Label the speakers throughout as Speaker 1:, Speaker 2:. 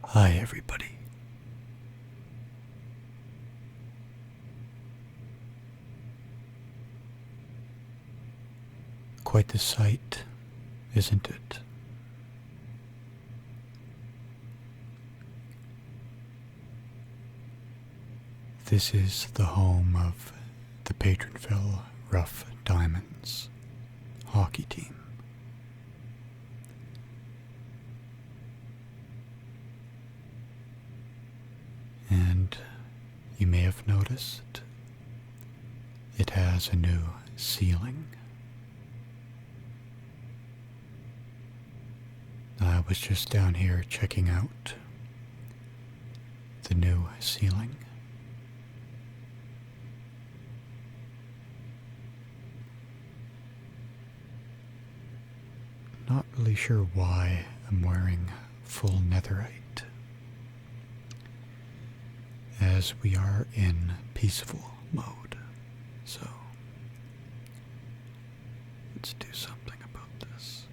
Speaker 1: Hi, everybody. Quite the sight, isn't it? This is the home of the Patronville Rough Diamonds hockey team. And you may have noticed it has a new ceiling. I was just down here checking out the new ceiling. Not really sure why I'm wearing full netherite, as we are in peaceful mode. So let's do something about this.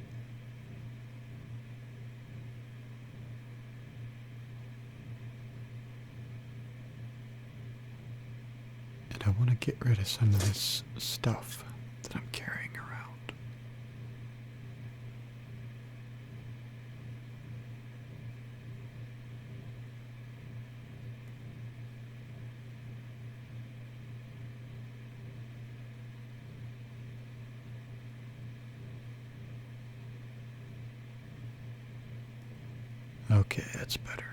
Speaker 1: And I want to get rid of some of this stuff that I'm carrying around. Okay, that's better.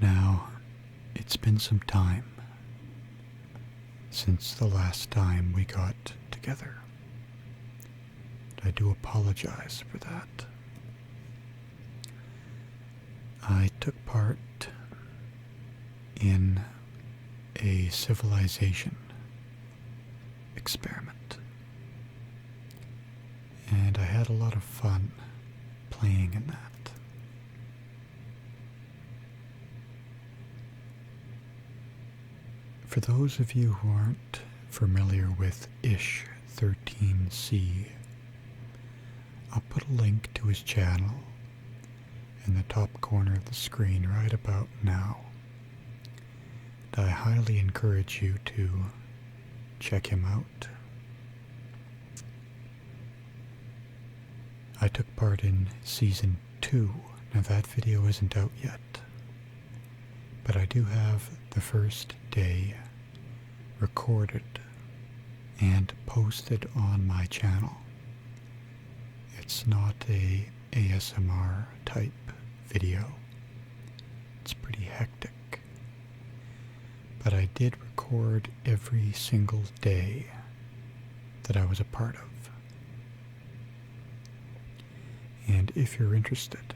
Speaker 1: Now, it's been some time since the last time we got together. I do apologize for that. I took part in a civilization experiment, and I had a lot of fun playing in that. For those of you who aren't familiar with Ish 13C, I'll put a link to his channel in the top corner of the screen right about now. And I highly encourage you to check him out. I took part in Season 2. Now that video isn't out yet, but I do have the first day recorded and posted on my channel. It's not a ASMR type video. It's pretty hectic. But I did record every single day that I was a part of. And if you're interested,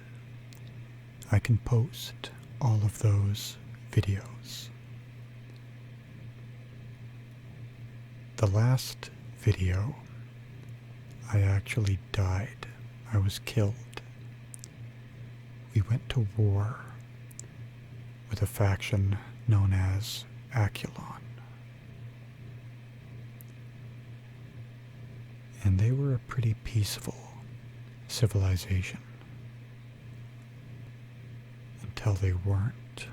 Speaker 1: I can post all of those videos. The last video, I actually died. I was killed. We went to war with a faction known as Aculon. And they were a pretty peaceful civilization until they weren't.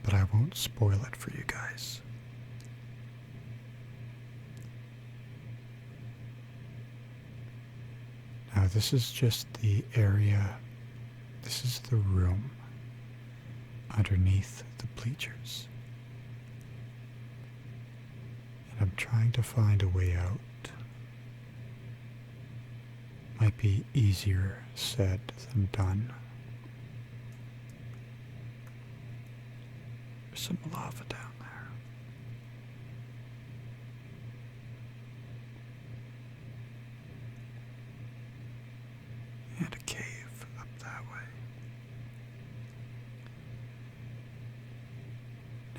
Speaker 1: But I won't spoil it for you guys. Now this is just the area, this is the room underneath the bleachers. And I'm trying to find a way out. Might be easier said than done. There's some lava down there. And a cave up that way.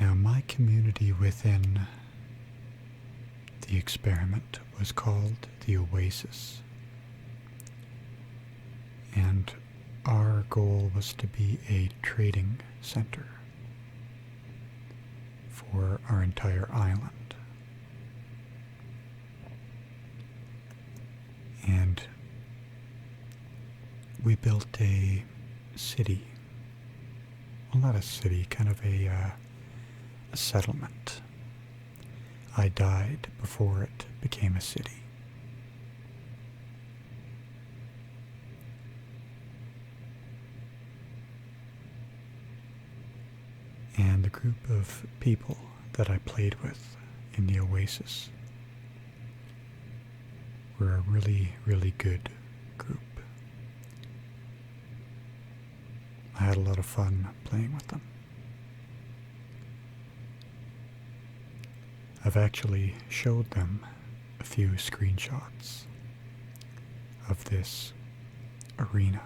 Speaker 1: Now my community within the experiment was called the Oasis. And our goal was to be a trading center for our entire island. And we built a city. Well, not a city, kind of a settlement. I died before it became a city. And the group of people that I played with in the Oasis were a really, really good group. I had a lot of fun playing with them. I've actually showed them a few screenshots of this arena.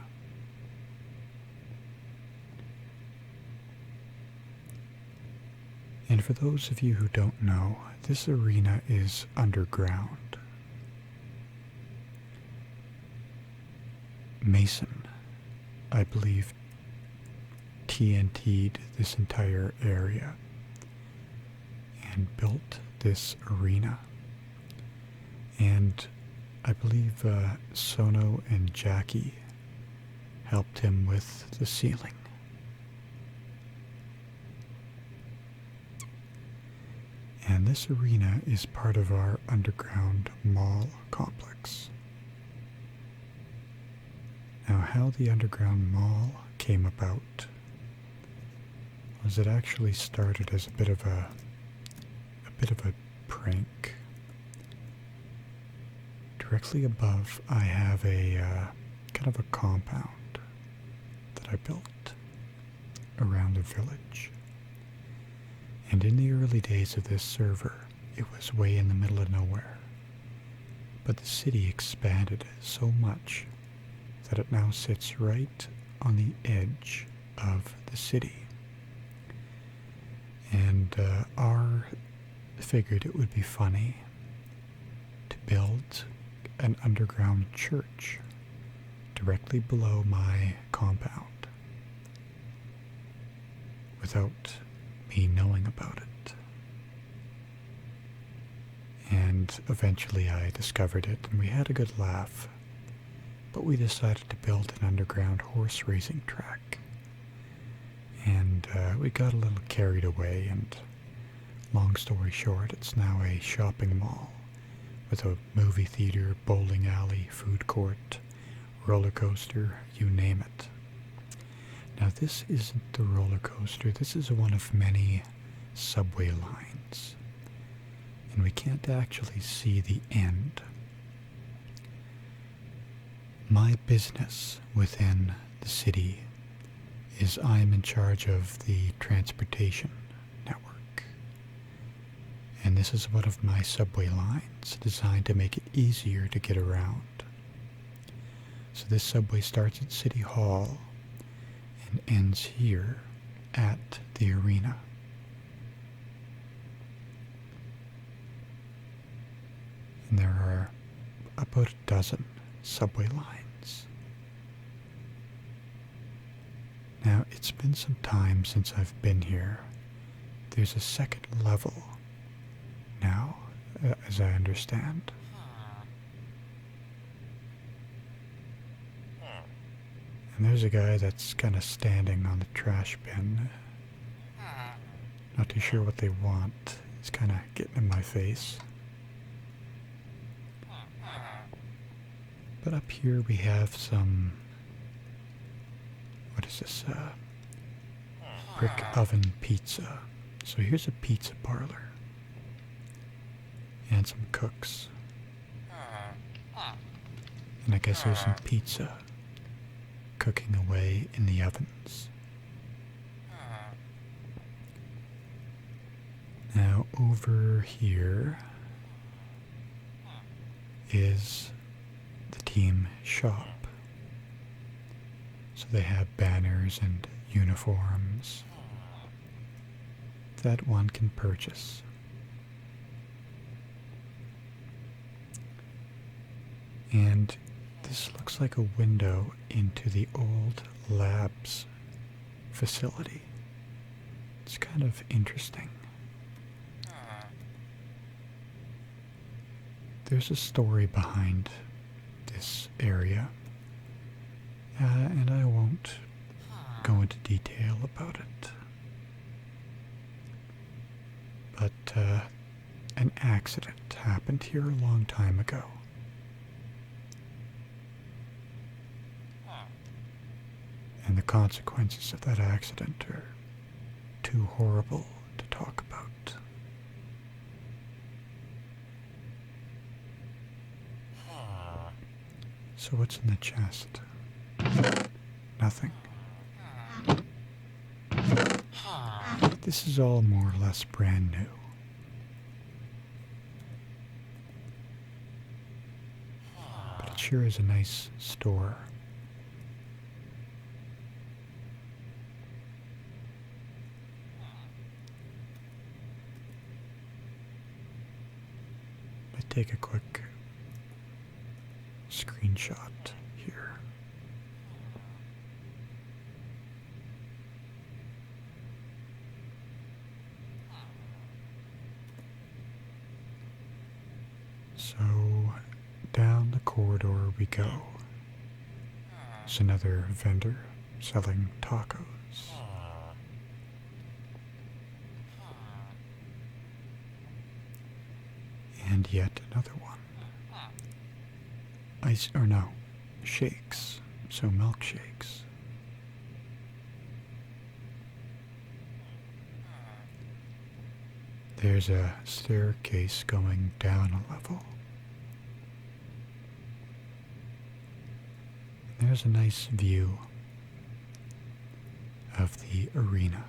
Speaker 1: And for those of you who don't know, this arena is underground. Mason, I believe, TNT'd this entire area and built this arena. And I believe Sono and Jackie helped him with the ceiling. And this arena is part of our underground mall complex. Now, how the underground mall came about was it actually started as a bit of a prank. Directly above, I have a kind of a compound that I built around the village. And in the early days of this server, it was way in the middle of nowhere. But the city expanded so much that it now sits right on the edge of the city. And R figured it would be funny to build an underground church directly below my compound without me knowing about it. And eventually I discovered it and we had a good laugh. But we decided to build an underground horse racing track. And we got a little carried away, and long story short, it's now a shopping mall with a movie theater, bowling alley, food court, roller coaster, you name it. Now this isn't the roller coaster, this is one of many subway lines. And we can't actually see the end. My business within the city is I'm in charge of the transportation network. And this is one of my subway lines designed to make it easier to get around. So this subway starts at City Hall and ends here at the arena. And there are about a dozen subway lines. Now, it's been some time since I've been here. There's a second level now, as I understand. And there's a guy that's kind of standing on the trash bin. Not too sure what they want. He's kind of getting in my face. But up here we have some, what is this, brick oven pizza. So here's a pizza parlor. And some cooks. And I guess there's some pizza cooking away in the ovens. Now over here is the team shop. So they have banners and uniforms that one can purchase. And this looks like a window into the old labs facility. It's kind of interesting. There's a story behind this area, and I won't go into detail about it. But an accident happened here a long time ago. And the consequences of that accident are too horrible to talk about. So what's in the chest? Nothing. This is all more or less brand new. But it sure is a nice store. Take a quick screenshot here. So down the corridor we go. There's another vendor selling tacos. And yet another one. Shakes. So milkshakes. There's a staircase going down a level. There's a nice view of the arena.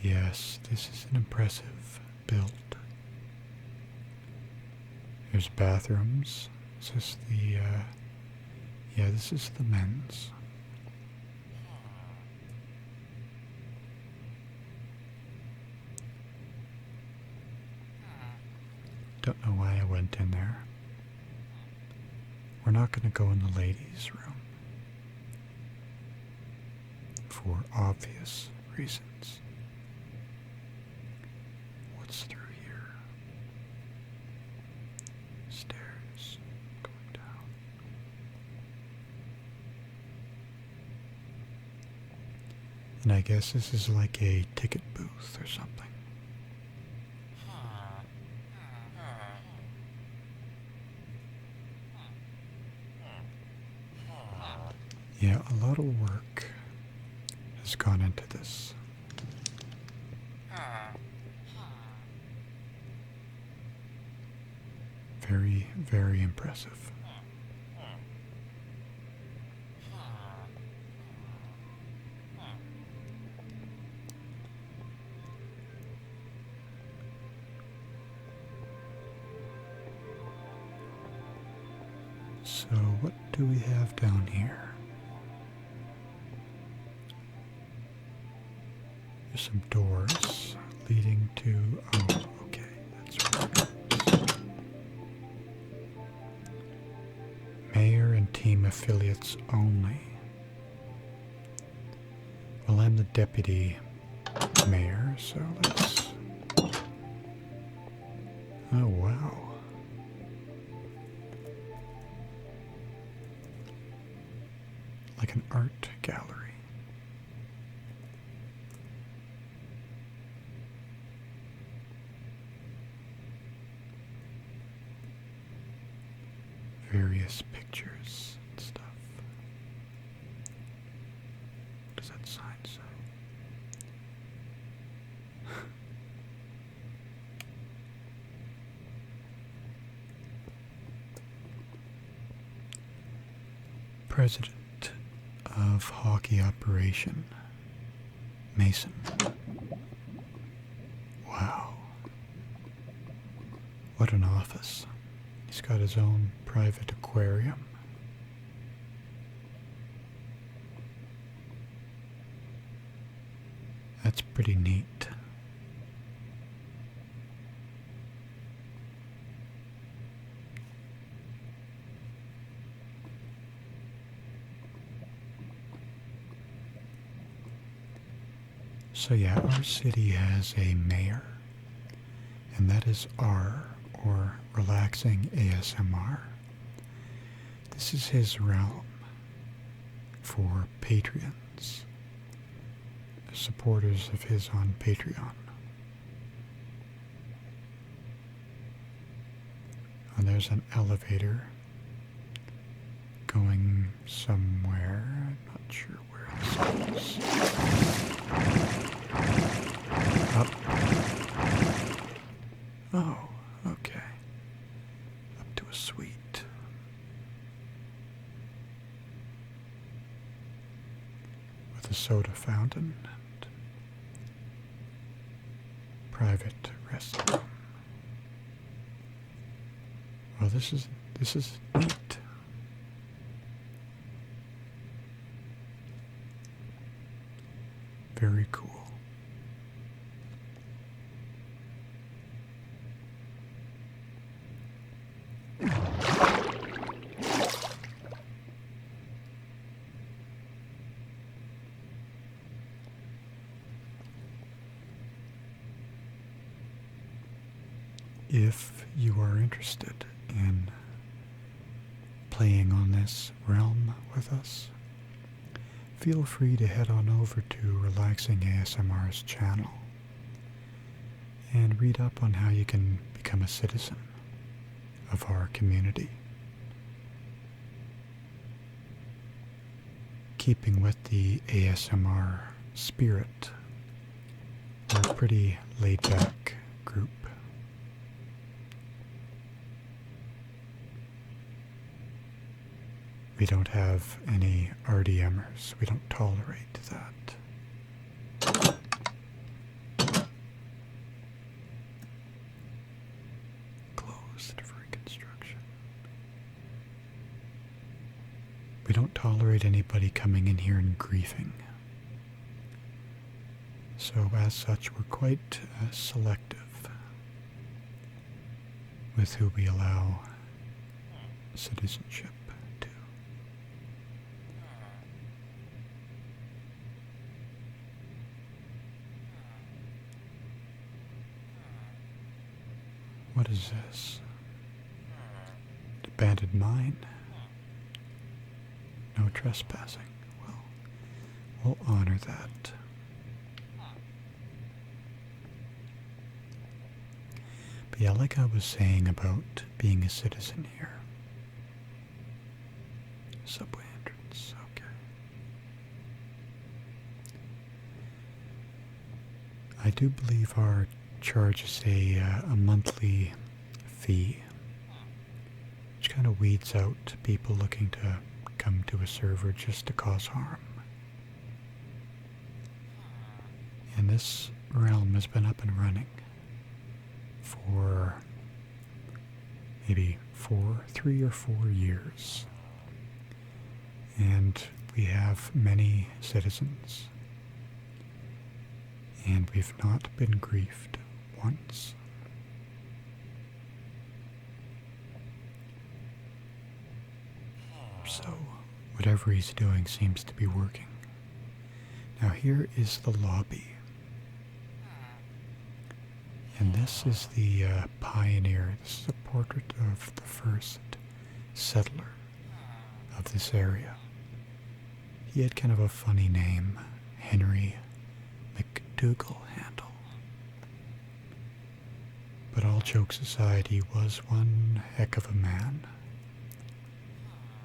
Speaker 1: Yes, this is an impressive build. There's bathrooms. Is this the, yeah, this is the men's. Don't know why I went in there. We're not going to go in the ladies' room. For obvious reasons. What's through here? Stairs going down. And I guess this is like a ticket booth or something. Yeah, a lot of work has gone into this. Very, very impressive. So what do we have down here? There's some doors leading to, oh, okay, that's right. Mayor and team affiliates only. Well, I'm the deputy mayor, so let's, oh wow. Like an art gallery. Various pictures and stuff. What does that sign say? President of Hockey Operation, Mason. Wow. What an office. He's got his own private aquarium. That's pretty neat. So yeah, our city has a mayor, and that is R, or Relaxing ASMR. This is his realm for Patreons, supporters of his on Patreon. And there's an elevator going somewhere. I'm not sure where this goes. Up. Oh, okay. Up to a suite. With a soda fountain and private restroom. Well, this is neat. Very cool. If you are interested in playing on this realm with us, feel free to head on over to Relaxing ASMR's channel and read up on how you can become a citizen of our community. Keeping with the ASMR spirit, we're a pretty laid-back group. We don't have any RDMers. We don't tolerate that. Closed for reconstruction. We don't tolerate anybody coming in here and griefing. So as such, we're quite selective with who we allow citizenship. What is this? Abandoned mine? No trespassing. Well, we'll honor that. But yeah, like I was saying about being a citizen here. Subway entrance, okay. I do believe our charges a monthly fee, which kind of weeds out people looking to come to a server just to cause harm. And this realm has been up and running for maybe 3 or 4 years. And we have many citizens. And we've not been griefed once. So, whatever he's doing seems to be working. Now here is the lobby. And this is the pioneer. This is a portrait of the first settler of this area. He had kind of a funny name, Henry McDougal Handle. But all jokes aside, he was one heck of a man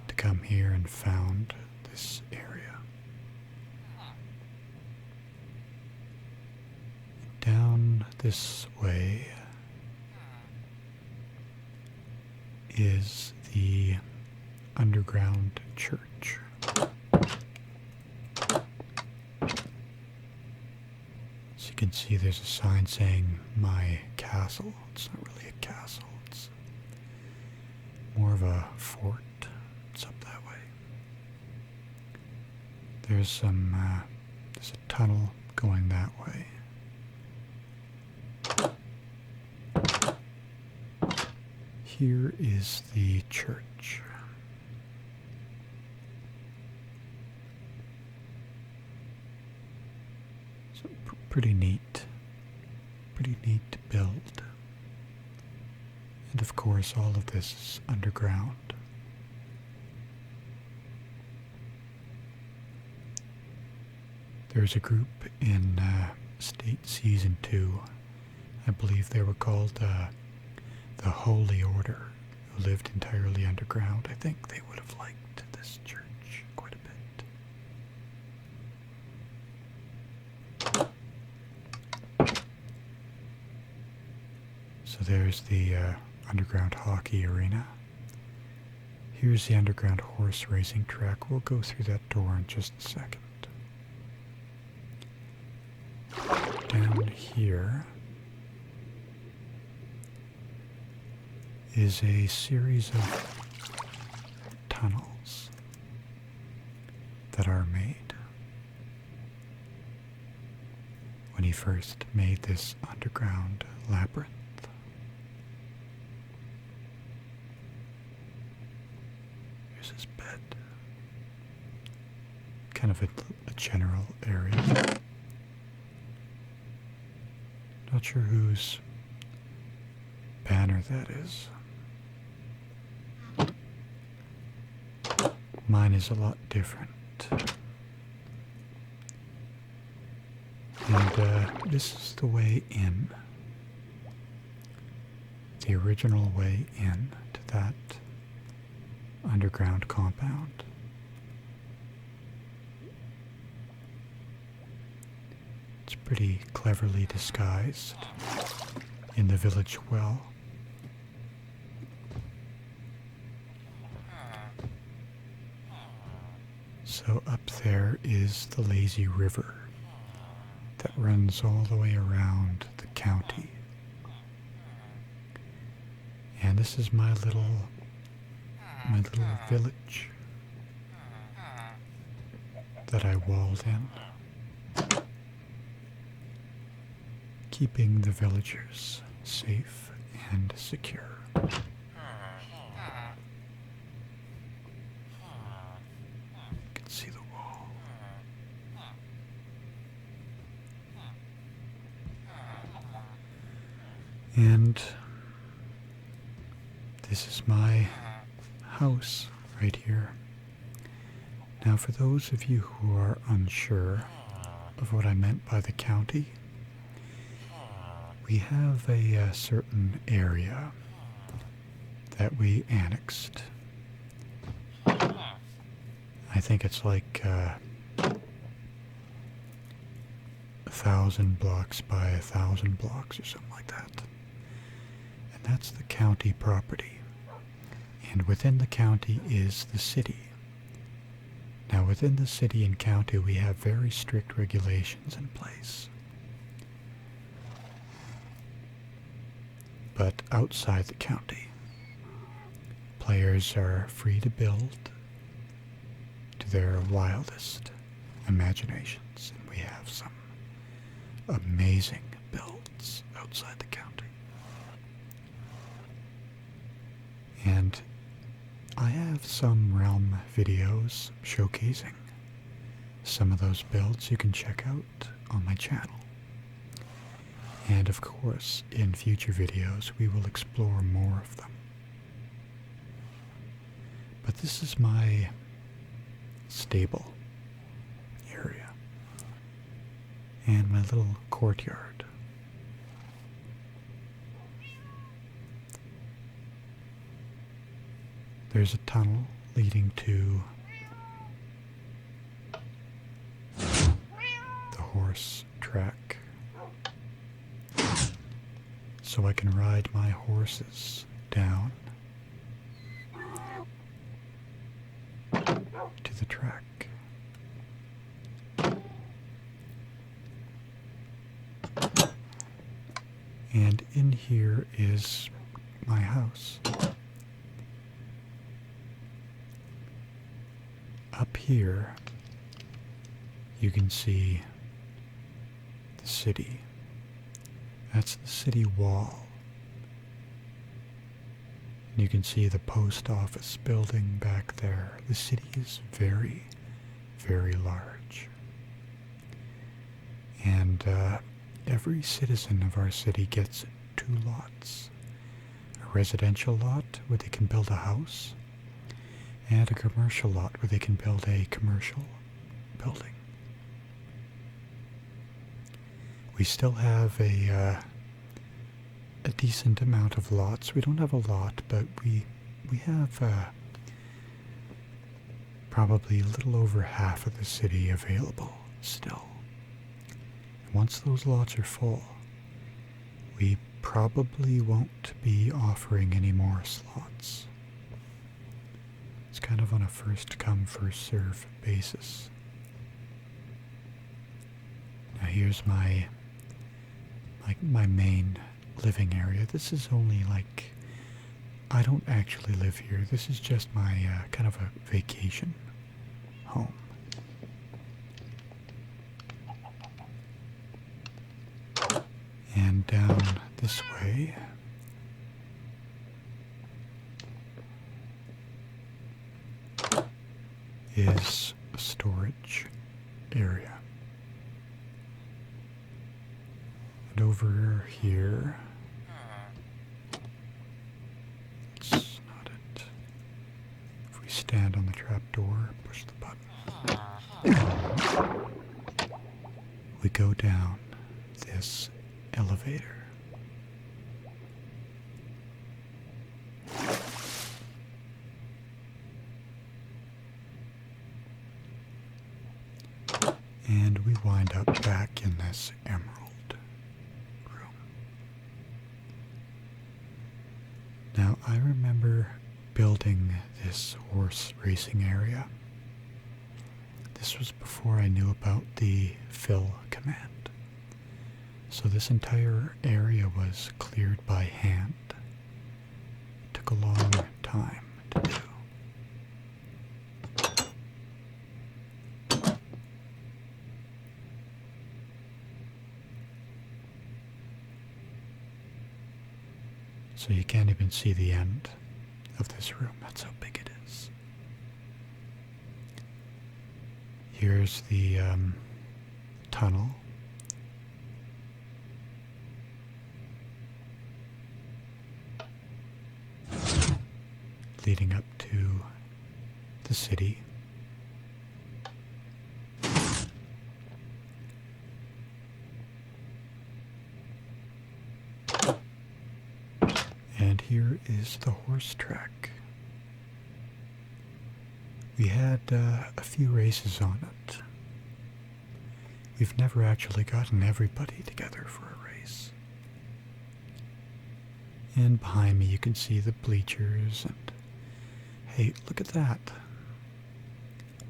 Speaker 1: to come here and found this area. Down this way is the underground church. As you can see, there's a sign saying my castle. It's not really a castle, it's more of a fort. It's up that way. There's there's a tunnel going that way. Here is the church. Pretty neat. Pretty neat to build. And of course, all of this is underground. There's a group in State Season 2, I believe they were called the Holy Order, who lived entirely underground. I think they would have liked this church quite a bit. So there's the underground hockey arena. Here's the underground horse racing track. We'll go through that door in just a second. Down here is a series of tunnels that are made. When he first made this underground labyrinth. Here's his bed. Kind of a general area. Not sure whose banner that is. Mine is a lot different. And this is the way in. The original way in to that underground compound. It's pretty cleverly disguised in the village well. So up there is the lazy river that runs all the way around the county. And this is my little village that I walled in, keeping the villagers safe and secure. See the wall. And this is my house right here. Now, for those of you who are unsure of what I meant by the county, we have a certain area that we annexed. I think it's like 1,000 blocks by 1,000 blocks or something like that. And that's the county property. And within the county is the city. Now within the city and county we have very strict regulations in place. But outside the county, players are free to build to their wildest imaginations, and we have some amazing builds outside the county. And I have some Realm videos showcasing some of those builds you can check out on my channel. And of course, in future videos we will explore more of them. But this is my stable area and my little courtyard. There's a tunnel leading to the horse track, so I can ride my horses down to the track. And in here is my house. Up here you can see the city. That's the city wall. And you can see the post office building back there. The city is very, very large. And every citizen of our city gets 2 lots. A residential lot where they can build a house, and a commercial lot where they can build a commercial building. We still have a decent amount of lots. We don't have a lot, but we have probably a little over half of the city available still. Once those lots are full, we probably won't be offering any more slots. It's kind of on a first come, first serve basis. Now here's my main living area. This is only like, I don't actually live here. This is just my kind of a vacation home. And down this way is a storage area. And over here, it's not it. If we stand on the trapdoor, push the button, we go down this elevator. And we wind up back in this emerald room. Now, I remember building this horse racing area. This was before I knew about the fill command. So this entire area was cleared by hand. It took a long time to do. So you can't even see the end of this room. That's how big it is. Here's the tunnel. Leading up to the city. And here is the horse track. We had a few races on it. We've never actually gotten everybody together for a race. And behind me you can see the bleachers and hey, look at that.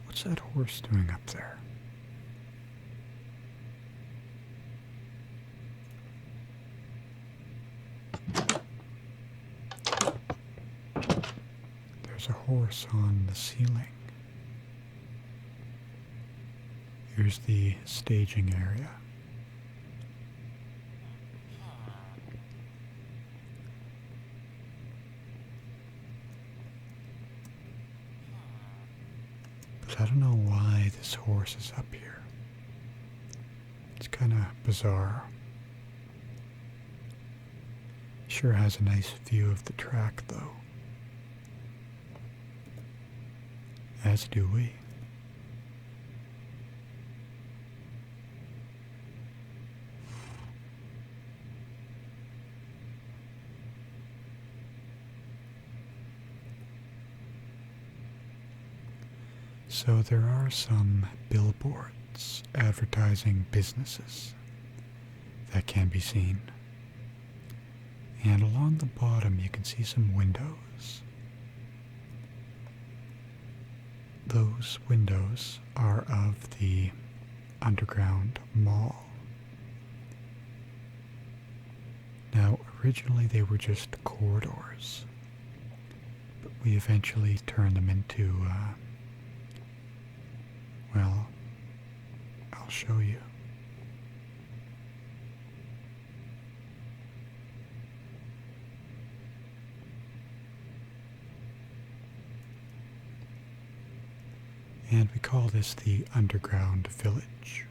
Speaker 1: What's that horse doing up there? There's a horse on the ceiling. Here's the staging area. But I don't know why this horse is up here. It's kind of bizarre. Sure has a nice view of the track though. As do we. So there are some billboards advertising businesses that can be seen. And along the bottom you can see some windows. Those windows are of the underground mall. Now, originally they were just corridors, but we eventually turned them into, well, I'll show you. And we call this the Underground Village.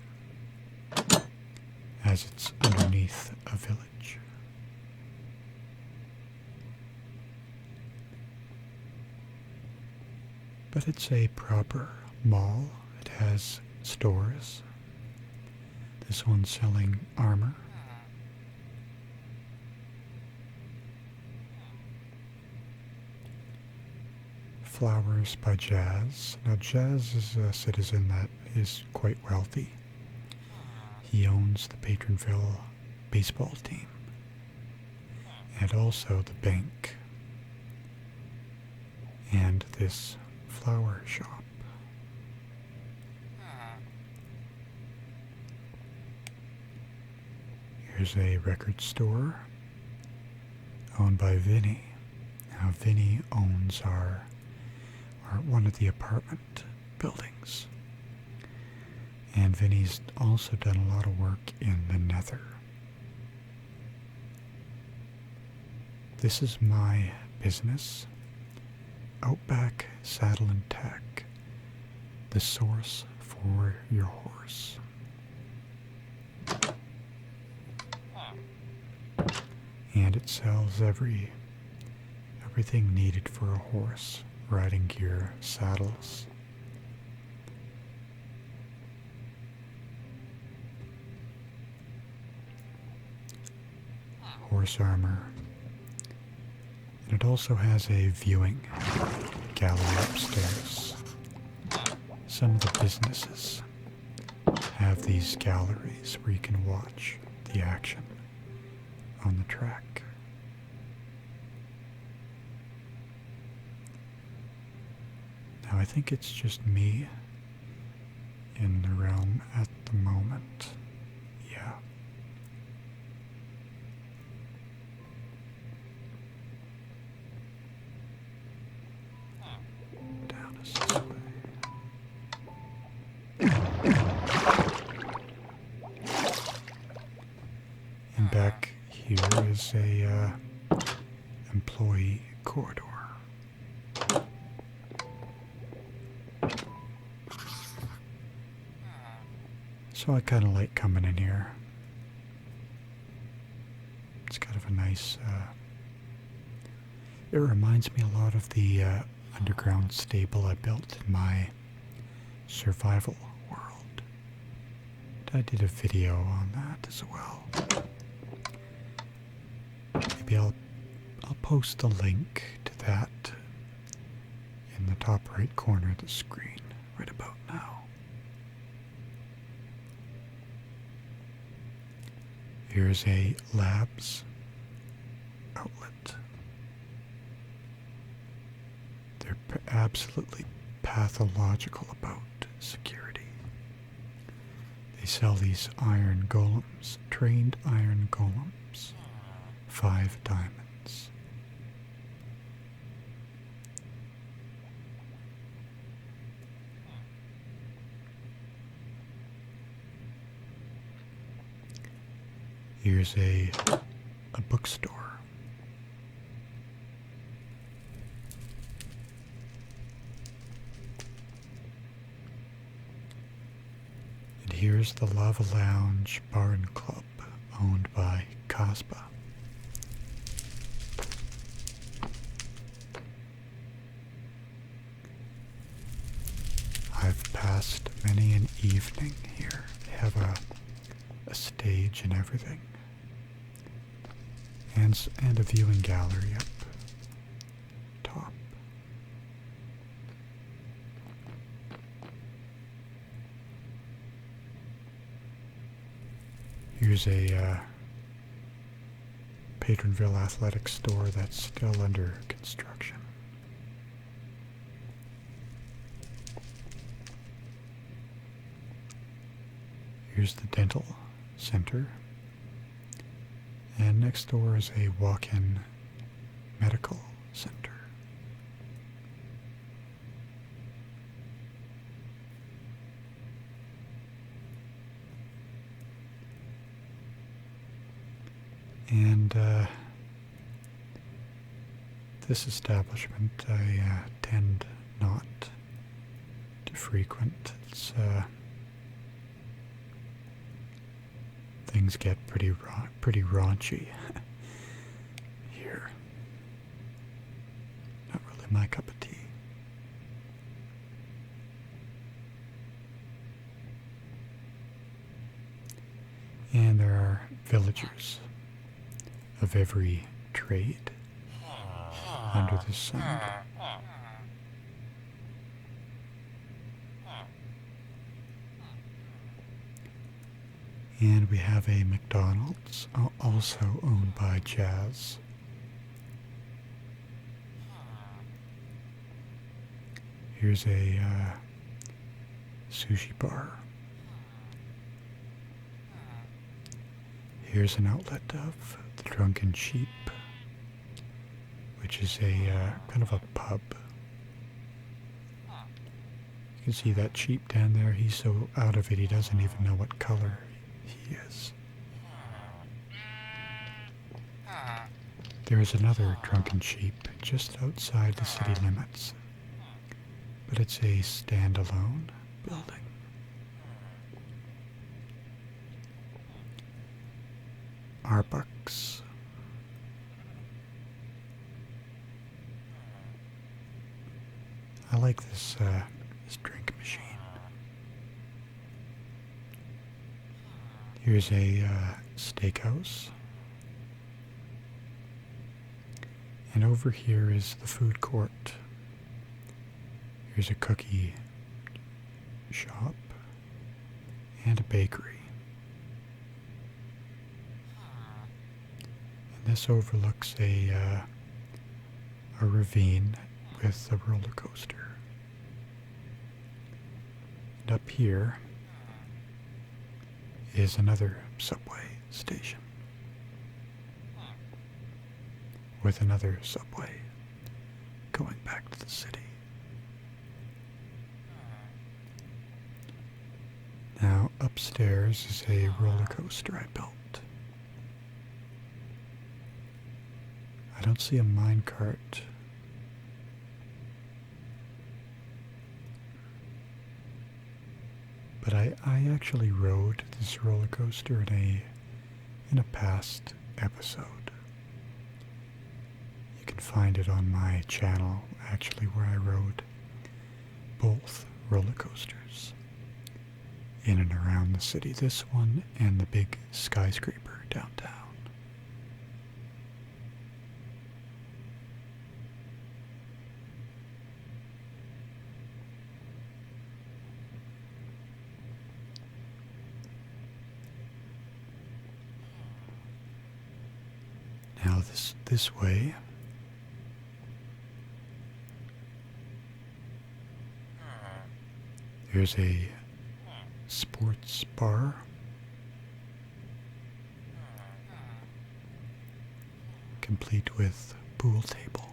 Speaker 1: as it's underneath a village. But it's a proper mall. It has stores. This one's selling armor. Flowers by Jazz. Now Jazz is a citizen that is quite wealthy. He owns the Patronville baseball team and also the bank and this flower shop. Here's a record store owned by Vinny. Now Vinny owns one of the apartment buildings. And Vinny's also done a lot of work in the Nether. This is my business, Outback Saddle and Tack, the source for your horse. And it sells everything needed for a horse, riding gear, saddles. Horse armor. And it also has a viewing gallery upstairs. Some of the businesses have these galleries where you can watch the action on the track. Now I think it's just me in the realm at the moment. Yeah. Down is this way. And back here is a employee corridor. So I kind of like coming in here. It's kind of a nice, it reminds me a lot of the underground stable I built in my survival world. I did a video on that as well. Maybe I'll post a link to that in the top right corner of the screen right about now. Here's a labs outlet. They're absolutely pathological about security. They sell these iron golems, trained iron golems, 5 diamonds. Here's a bookstore. And here's the Lava Lounge Bar and Club, owned by Caspa. I've passed many an evening here. They have a stage and everything. And a viewing gallery up top. Here's a Patronville Athletics store that's still under construction. Here's the dental center. And next door is a walk-in medical center. And this establishment I tend not to frequent. It's things get pretty raunchy here. Not really my cup of tea. And there are villagers of every trade under the sun. And we have a McDonald's, also owned by Jazz. Here's a sushi bar. Here's an outlet of the Drunken Sheep, which is a kind of a pub. You can see that sheep down there. He's so out of it he doesn't even know what color he is. There is another Drunken Sheep just outside the city limits, but it's a standalone building. Arbucks. I like this drink machine. Here's a steakhouse. And over here is the food court. Here's a cookie shop and a bakery. And this overlooks a ravine with a roller coaster. And up here is another subway station with another subway going back to the city. Now upstairs is a roller coaster I built. I don't see a minecart. But I actually rode this roller coaster in a past episode. You can find it on my channel, actually, where I rode both roller coasters in and around the city. This one and the big skyscraper downtown. Now this way, there's a sports bar. Complete with pool table.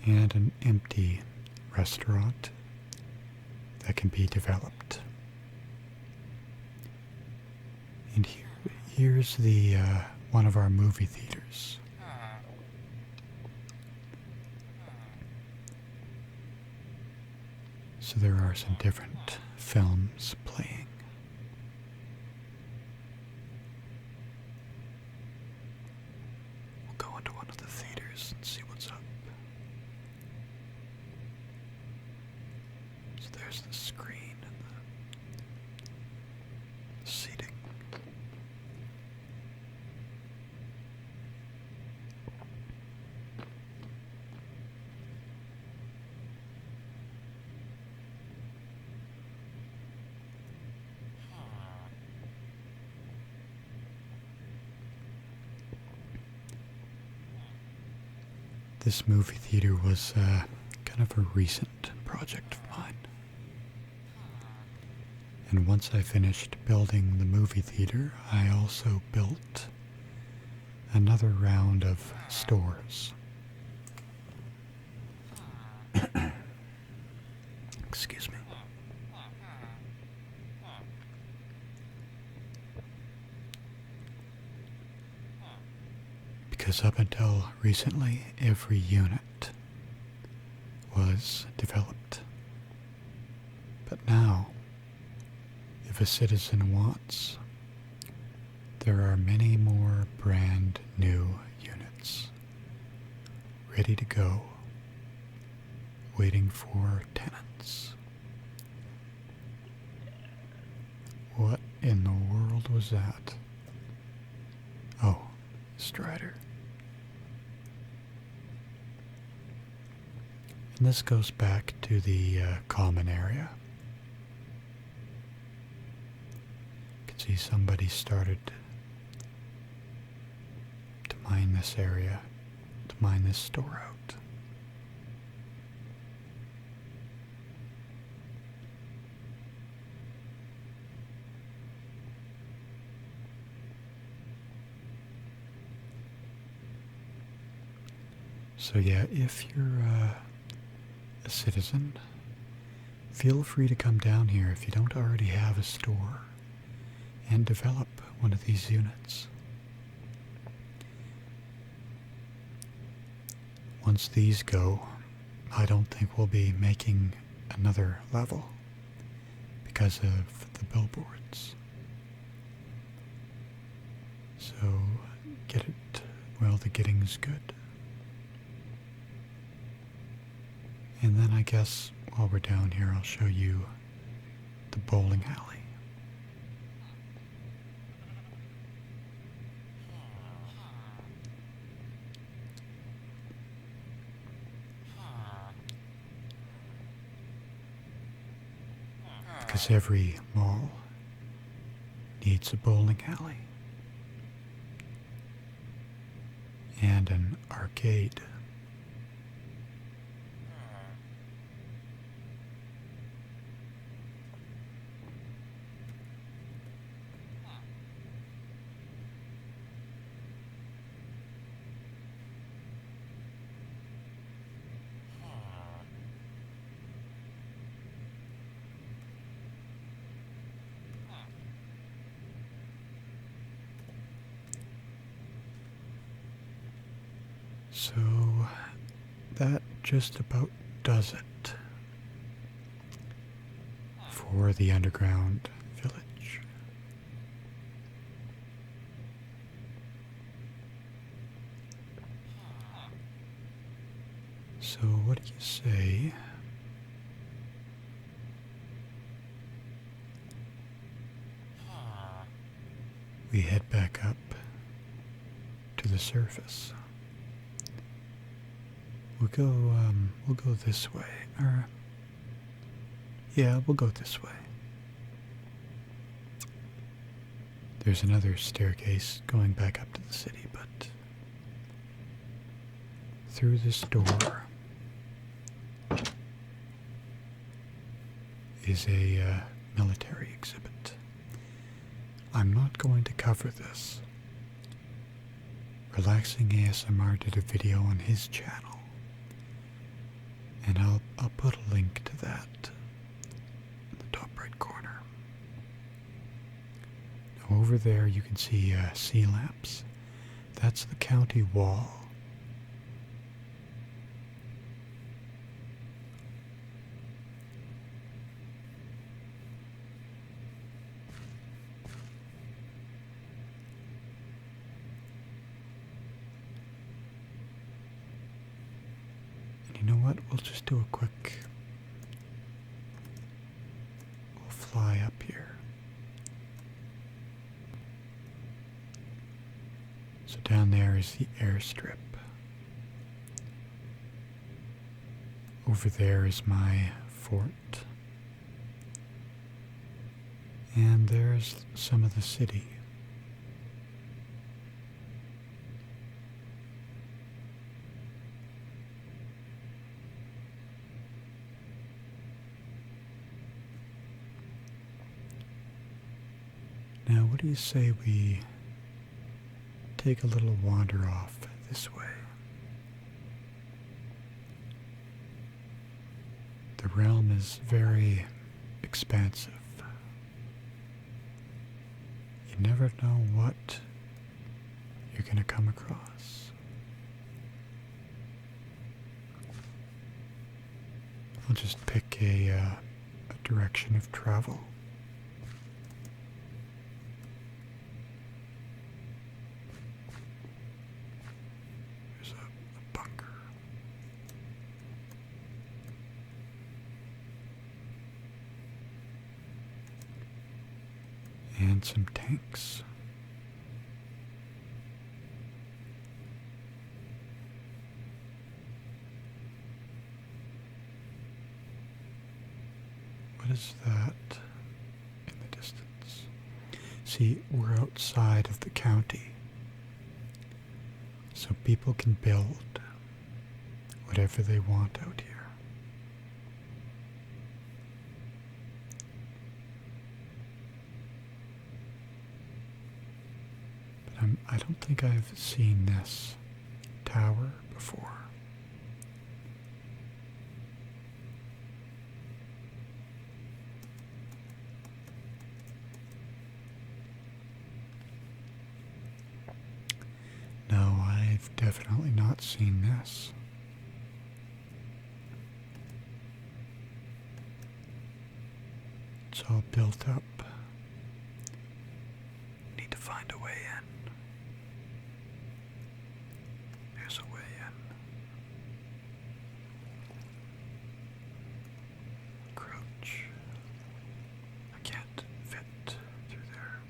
Speaker 1: And an empty restaurant that can be developed. And here's the one of our movie theaters. So there are some different films playing. We'll go into one of the theaters and see what's up. So there's the screen and the seating. This movie theater was kind of a recent project of mine. And once I finished building the movie theater, I also built another round of stores. Excuse me. Because up until recently, every unit was was developed. But now, if a citizen wants, there are many more brand new units ready to go, waiting for tenants. What in the world was that? Oh, Strider. And this goes back to the common area. You can see somebody started to mine this area, to mine this store out. So yeah, if you're a citizen, feel free to come down here if you don't already have a store and develop one of these units. Once these go, I don't think we'll be making another level because of the billboards. So get it while the getting's good. And then I guess while we're down here, I'll show you the bowling alley. Because every mall needs a bowling alley and an arcade. So that just about does it for the underground village. So what do you say we head back up to the surface? We'll go this way, or yeah, we'll go this way. There's another staircase going back up to the city, but through this door is a military exhibit. I'm not going to cover this. Relaxing ASMR did a video on his channel, and I'll put a link to that in the top right corner. Now over there you can see sea lamps. That's the county wall. You know what? We'll just do a quick. We'll fly up here. So down there is the airstrip. Over there is my fort. And there's some of the city. Now, what do you say we take a little wander off this way? The realm is very expansive. You never know what you're going to come across. I'll just pick a direction of travel. There's a bunker. And some tanks. What is that in the distance? See, we're outside of the county, so people can build whatever they want out here. But I don't think I've seen this tower before. No, I've definitely not seen this. It's all built up. Need to find a way in. There's a way in. Crouch. I can't fit through there.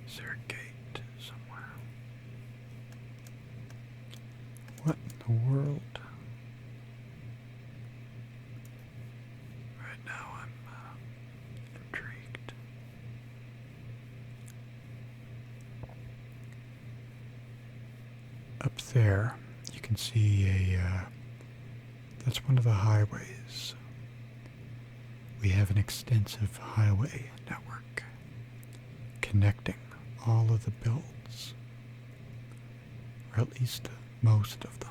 Speaker 1: Is there a gate somewhere? What in the world? Right now I'm intrigued. Up there you can see that's one of the highways. We have an extensive highway network connecting all of the builds, or at least most of them.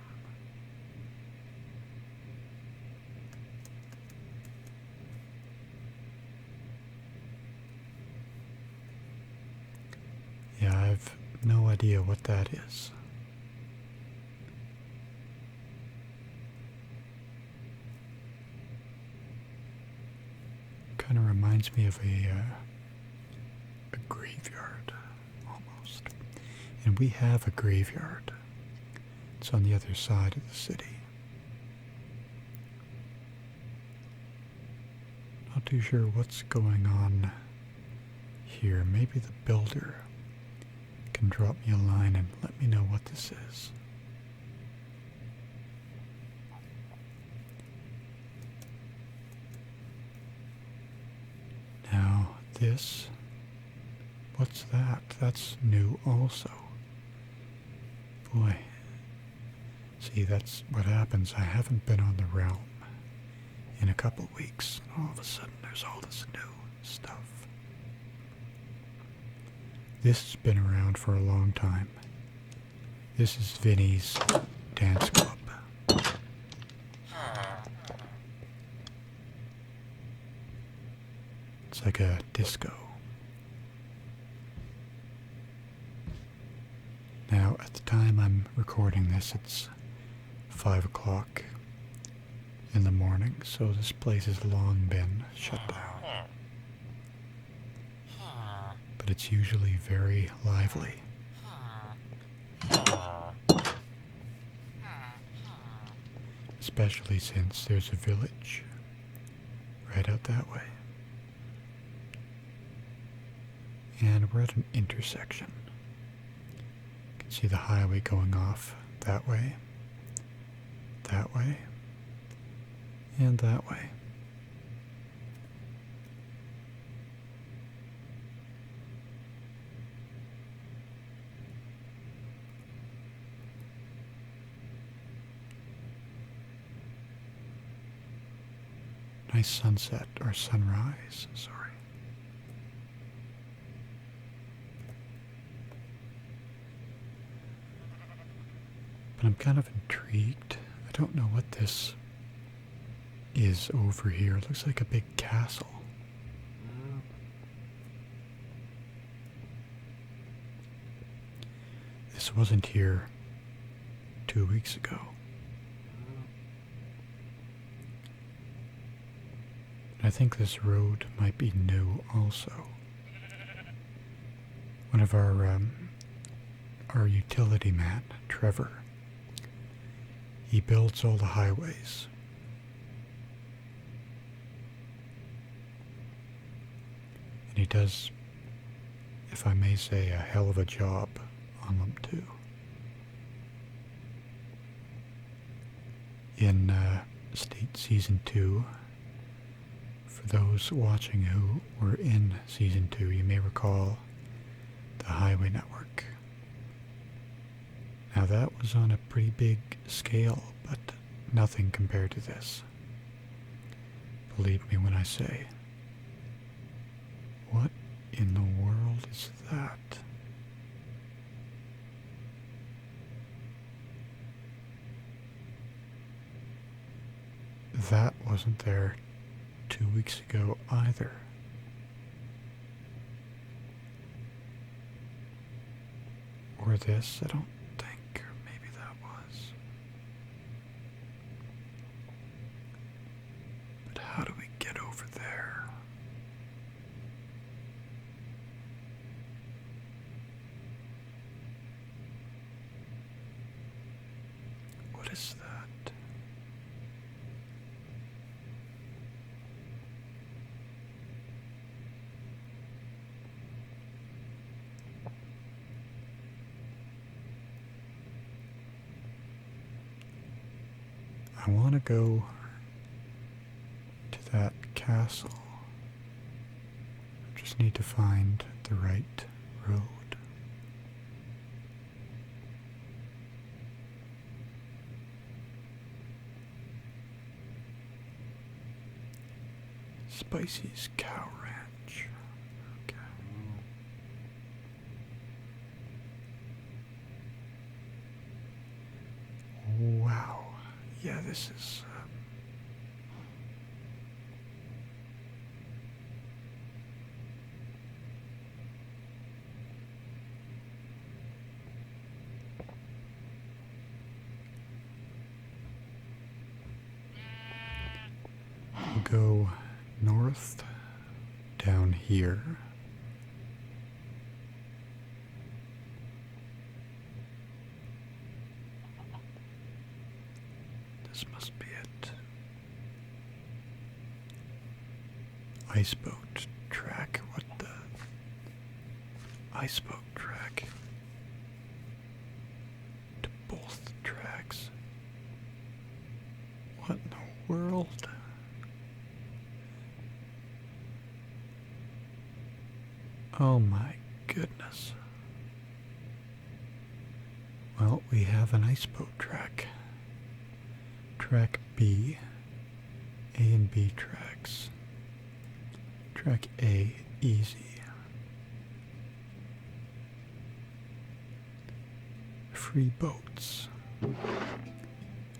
Speaker 1: Yeah, I've no idea what that is. Kind of reminds me of a graveyard, almost. And we have a graveyard. It's on the other side of the city. Not too sure what's going on here. Maybe the builder can drop me a line and let me know what this is. Now, this, what's that? That's new also. Boy, see, that's what happens. I haven't been on the realm in a couple weeks, and all of a sudden there's all this new stuff. This has been around for a long time. This is Vinny's dance club. It's like a disco. Now, at the time I'm recording this, it's 5 o'clock in the morning, so this place has long been shut down. But it's usually very lively. Especially since there's a village right out that way. And we're at an intersection. You can see the highway going off that way, and that way. Nice sunset, or sunrise, sorry. But I'm kind of intrigued. I don't know what this is over here. It looks like a big castle. This wasn't here 2 weeks ago. I think this road might be new also. One of our utility man, Trevor, he builds all the highways. And he does, if I may say, a hell of a job on them too. In State Season 2, for those watching who were in Season 2, you may recall the Highway Network. Now that was on a pretty big scale, but nothing compared to this. Believe me when I say, what in the world is that? That wasn't there 2 weeks ago either. Or this, I don't think, or maybe that was. But how do we get over there? What is that? I want to go to that castle. I just need to find the right road. Spicy's Cow Ranch. Okay. Wow. Yeah, this is... we'll go north down here. This must be it. Iceboat track. What the? Iceboat track. To both tracks. What in the world? Oh my goodness. Well, we have an iceboat track. Track B, A and B tracks. Track A, easy. Free boats.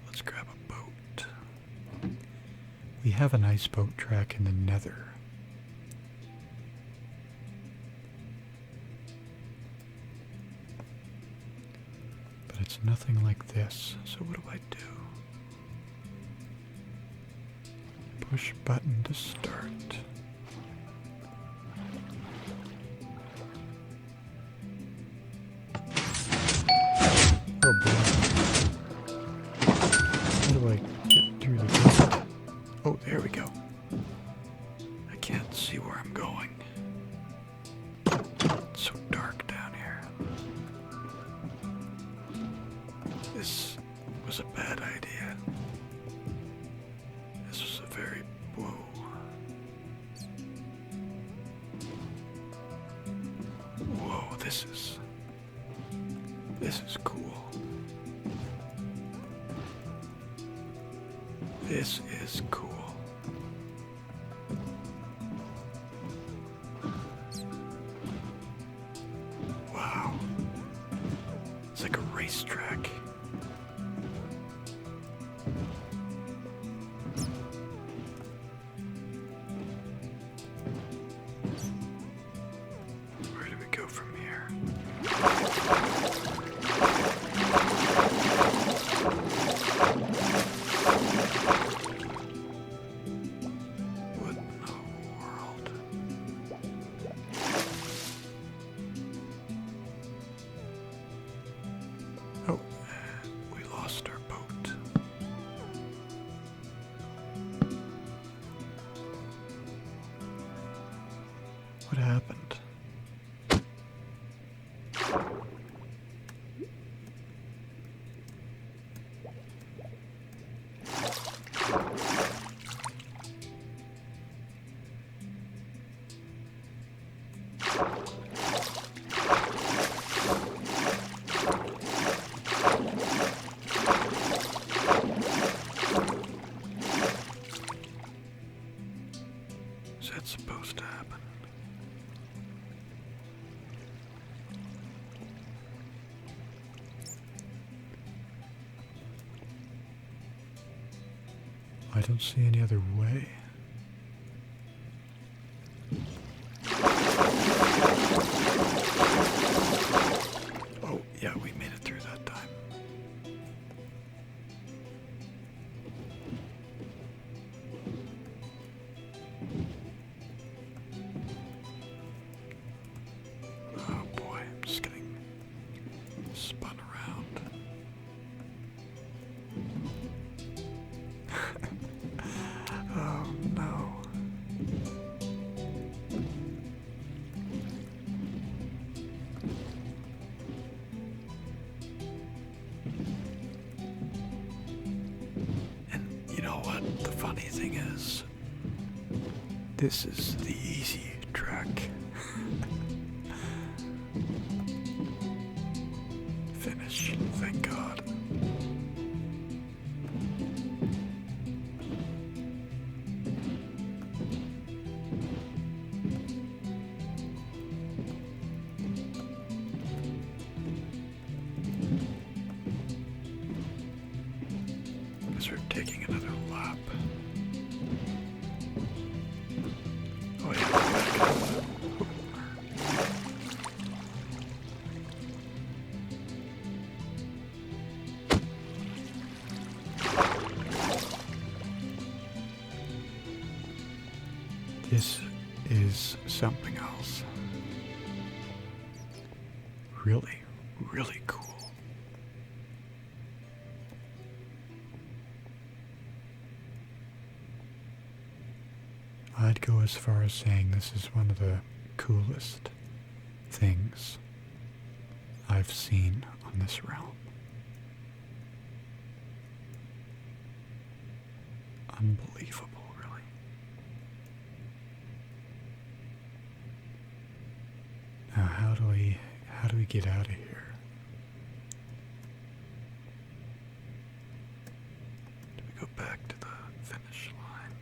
Speaker 1: Let's grab a boat. We have an iceboat track in the Nether. But it's nothing like this, so what do I do? Push button to start. Oh boy. How do I get through the gate? Oh, there we go. I can't see where I'm going. It's so dark down here. This was a bad idea. This was a very... whoa. Whoa, this is cool. This is cool. Wow. It's like a racetrack. Where do we go from here? Oh, we lost our boat. What happened? Is that supposed to happen? I don't see any other way. Oh, yeah, we made it through that time. Oh boy, I'm just getting spun around. Oh no. And you know what? The funny thing is, this is the easy track. Finish, thank God. Guess we're taking another lap. Oh yeah, we're back up. This is something else. Really, really cool. I'd go as far as saying this is one of the coolest things I've seen on this realm. Unbelievable, really. Now, how do we get out of here? Do we go back to the finish line?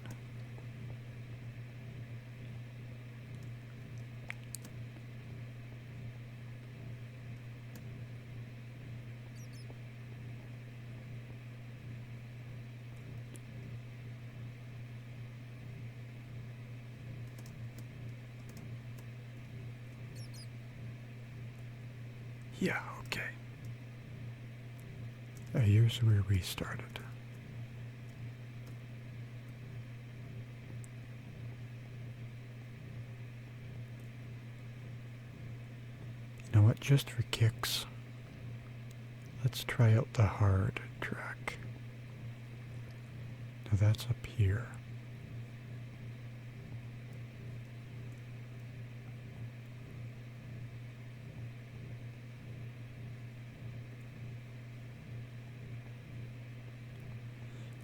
Speaker 1: Yeah, okay. Here's where we started. You know what, just for kicks, let's try out the hard track. Now that's up here.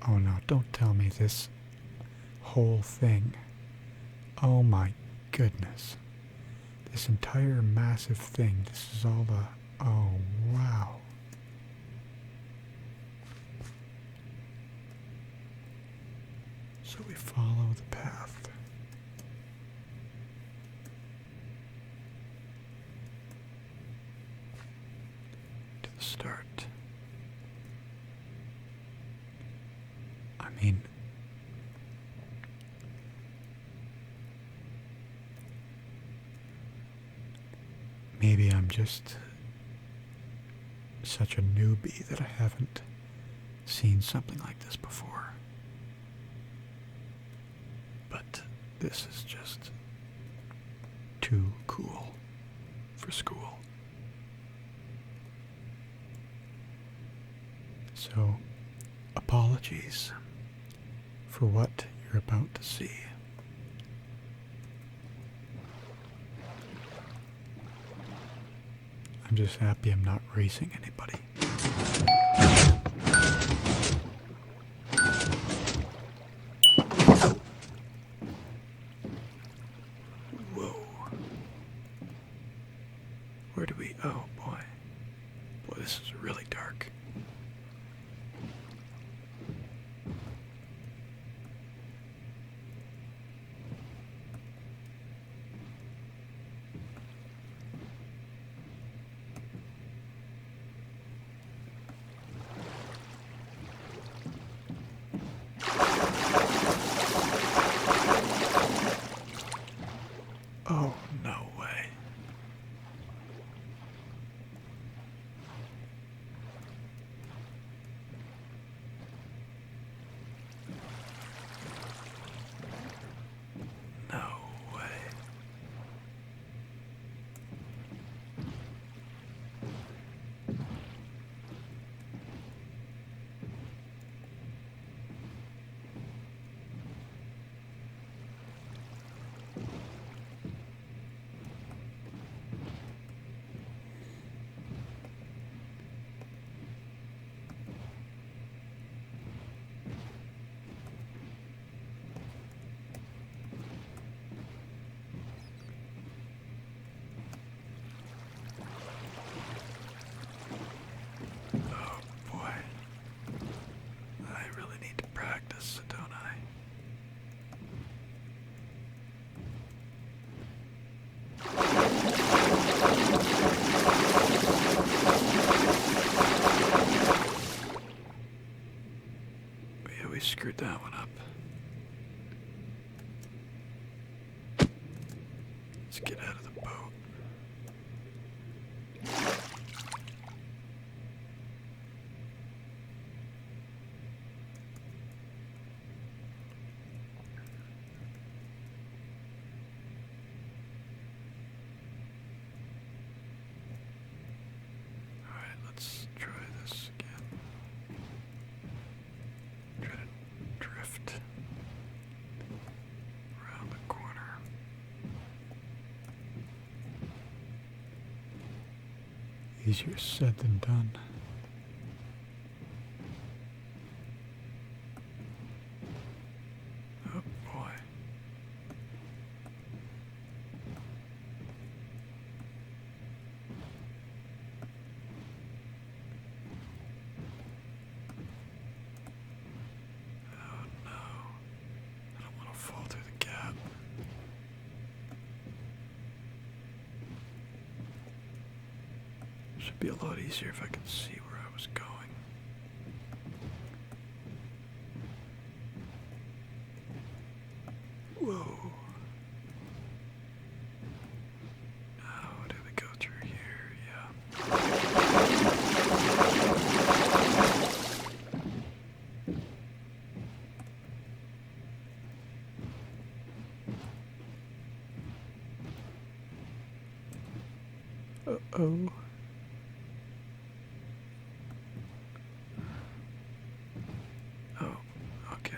Speaker 1: Oh no, don't tell me this whole thing. Oh my goodness. This entire massive thing, this is all the... Oh, wow. So we follow the path. To the start. I mean, maybe I'm just such a newbie that I haven't seen something like this before. But this is just too cool for school. So, apologies for what you're about to see. I'm just happy I'm not racing anybody. Whoa. Where do we... Oh, boy. Boy, this is really dark. Oh, no way. No way. Oh boy. I really need to practice, don't I? Yeah, we screwed that one up. Let's get out of the boat. Alright, let's try this again. Try to drift around the corner. Easier said than done. Oh boy. Oh no. I don't want to fall through the gap. Should be a lot easier if I could see where I was going. Whoa. Oh, did we go through here? Yeah. Uh-oh. Oh, okay.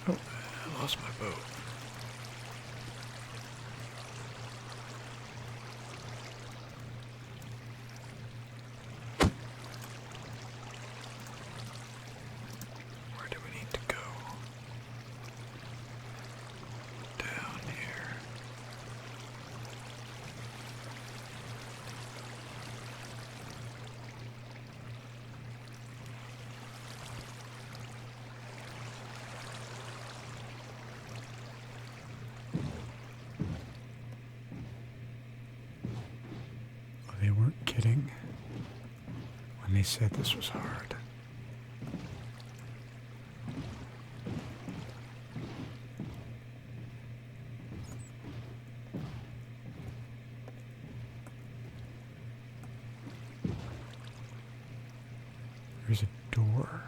Speaker 1: Oh, I lost my boat. Where do we need to go? Down here. said this was hard. There's a door.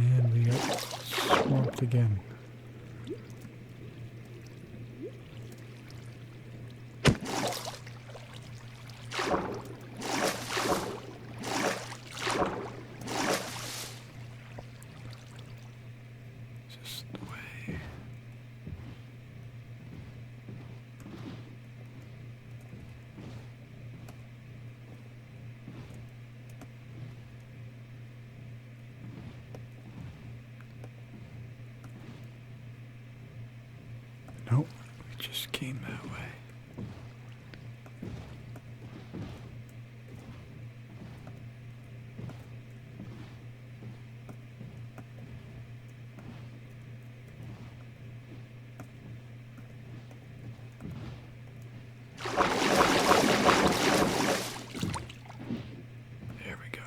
Speaker 1: And we got swamped again. Just the way. Nope, we just came that way. There we go.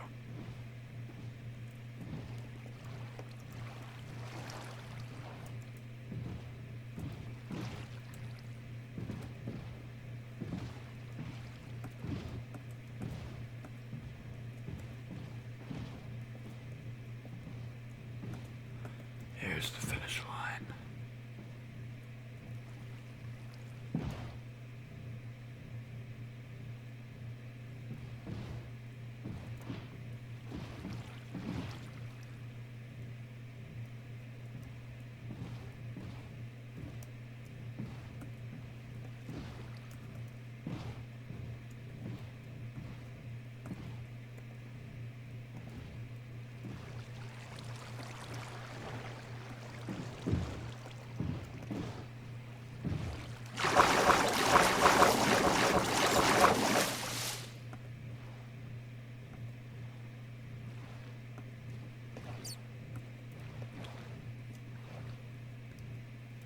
Speaker 1: Here's the finish line.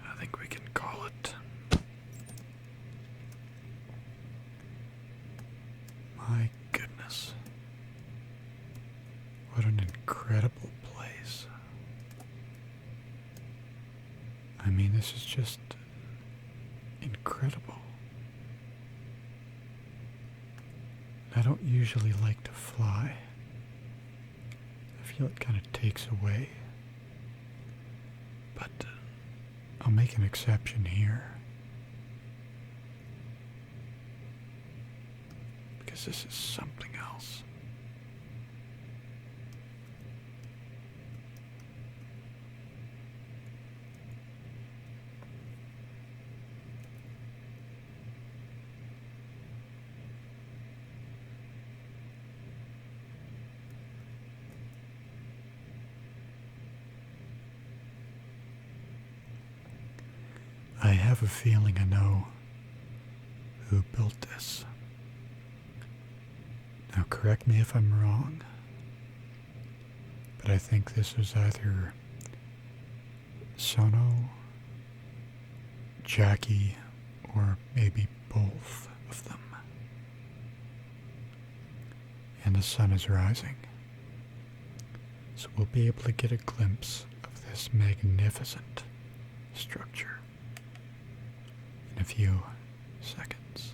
Speaker 1: I think we can call it. My goodness. What an incredible place. I mean, this is just incredible. I don't usually like to fly. I feel it kind of takes away. But I'll make an exception here. Because this is something else. I have a feeling I know who built this. Now correct me if I'm wrong, but I think this was either Sono, Jackie, or maybe both of them. And the sun is rising. So we'll be able to get a glimpse of this magnificent structure in a few seconds.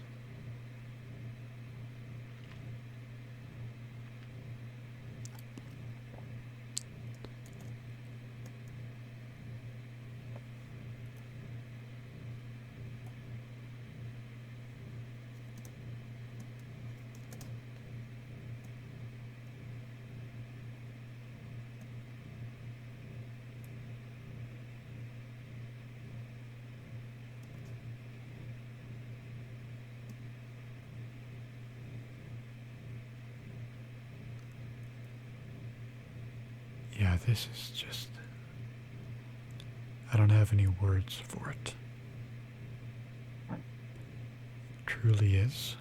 Speaker 1: Yeah, this is just... I don't have any words for it. It truly is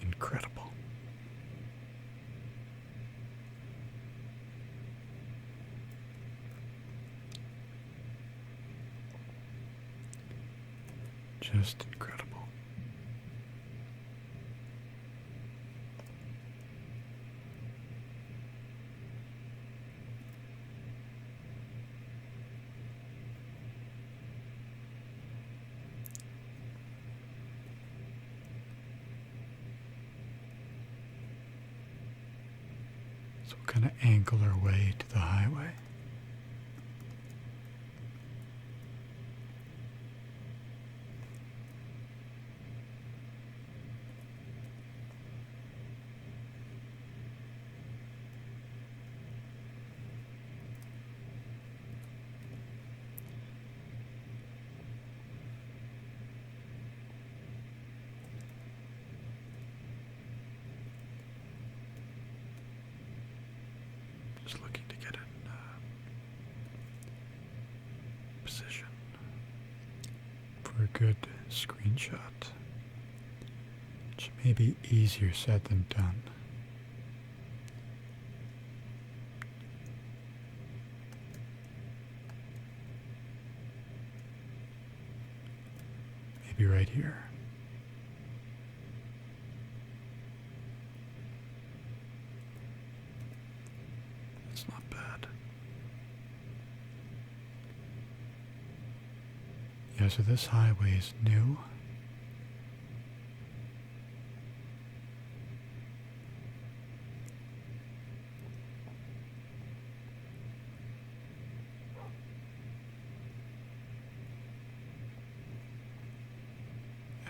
Speaker 1: incredible. Just incredible. So we'll kind of angle our way to the highway. Just looking to get in position for a good screenshot, which may be easier said than done. Maybe right here. That's not bad. Yeah, so this highway is new.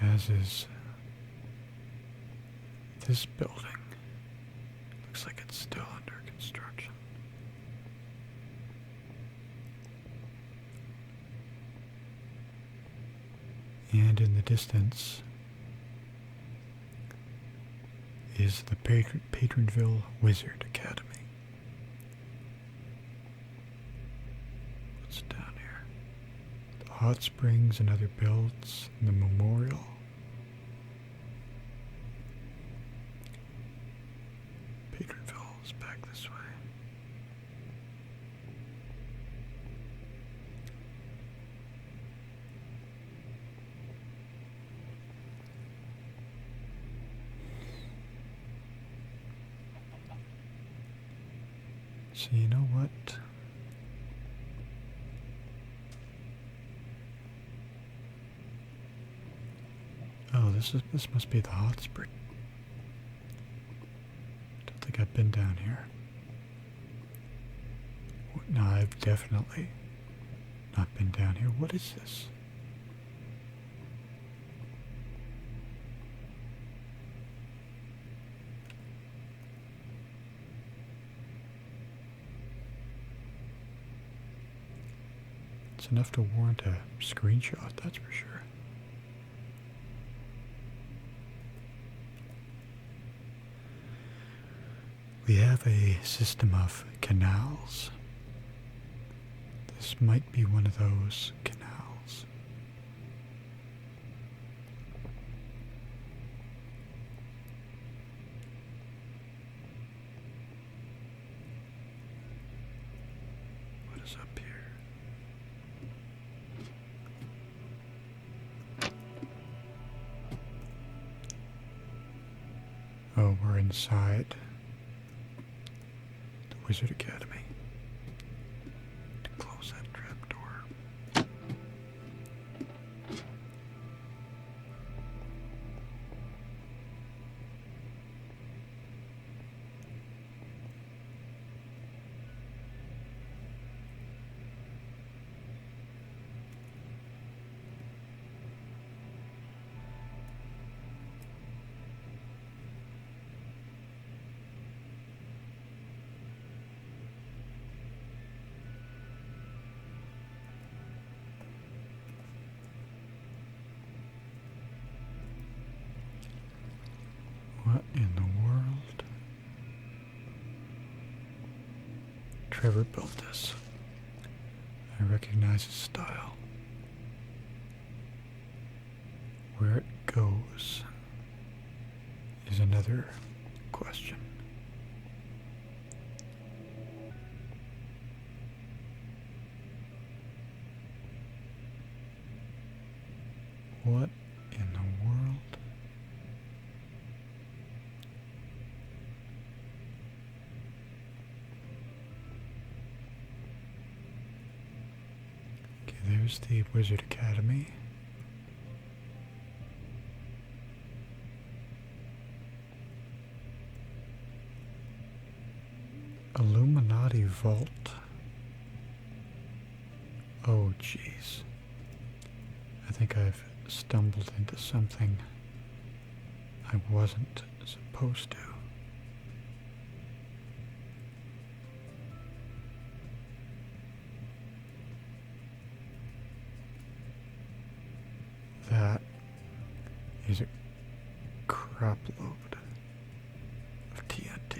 Speaker 1: As is this building. Looks like it's still under construction. And in the distance is the Patronville Wizard Academy. What's down here? The hot springs and other builds, and the memorial. Patronville is back this way. So you know what? Oh, this must be the hot spring. Don't think I've been down here. No, I've definitely not been down here. What is this? It's enough to warrant a screenshot, that's for sure. We have a system of canals. This might be one of those canals. What is up here? Oh, we're inside Wizard Academy to close that trapdoor. What in the world? Trevor built this. I recognize his style. Where it goes is another question. What in the world? Okay, there's the Wizard Academy. Illuminati Vault. Oh, jeez. I think I've stumbled into something I wasn't supposed to. That is a crap load of TNT.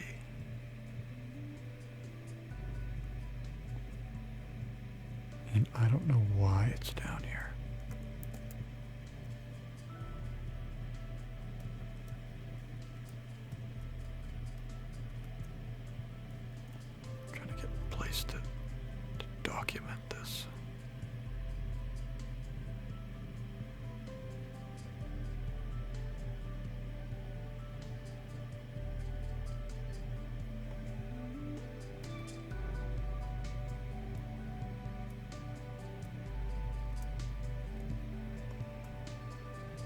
Speaker 1: And I don't know why it's down here. I'm trying to get a place to document this.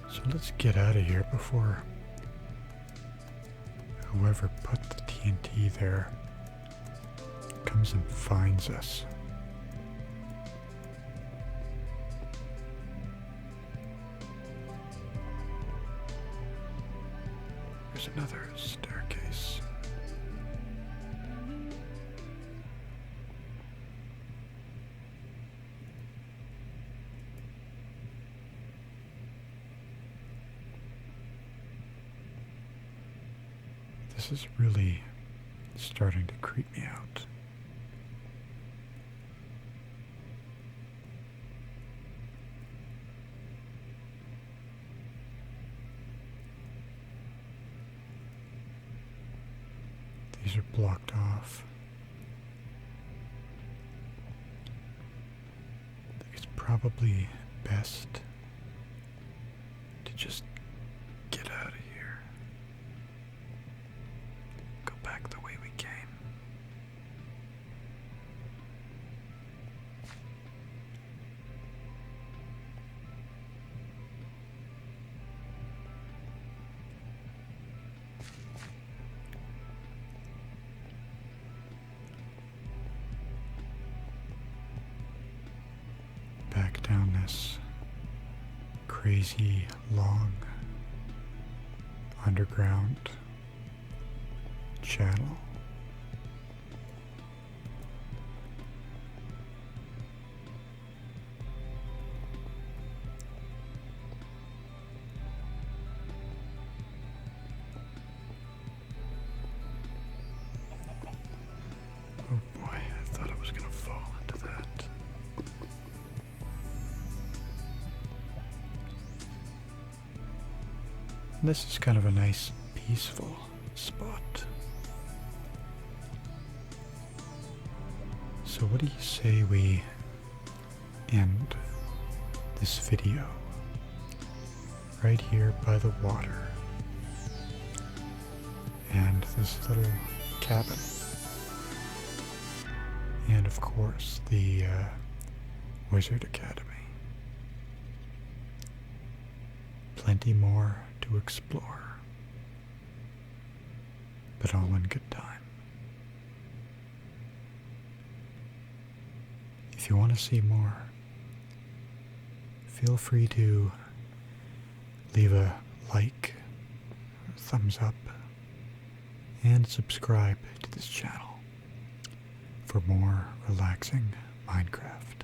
Speaker 1: So let's get out of here before whoever put the TNT there comes and finds us. There's another staircase. This is really starting to creep me out. These are blocked off. I think it's probably best to just get out of here. Go back the way we came. Back down this crazy long underground channel. Oh boy, I thought I was gonna fall into that. This is kind of a nice, peaceful spot. So what do you say we end this video right here by the water and this little cabin? and of course the Wizard Academy. Plenty more to explore, but all in good time. If you want to see more, feel free to leave a like, or thumbs up, and subscribe to this channel for more relaxing Minecraft.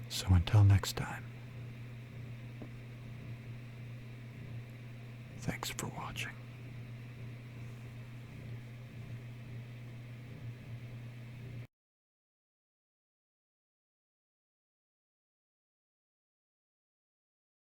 Speaker 1: So until next time, thanks for watching.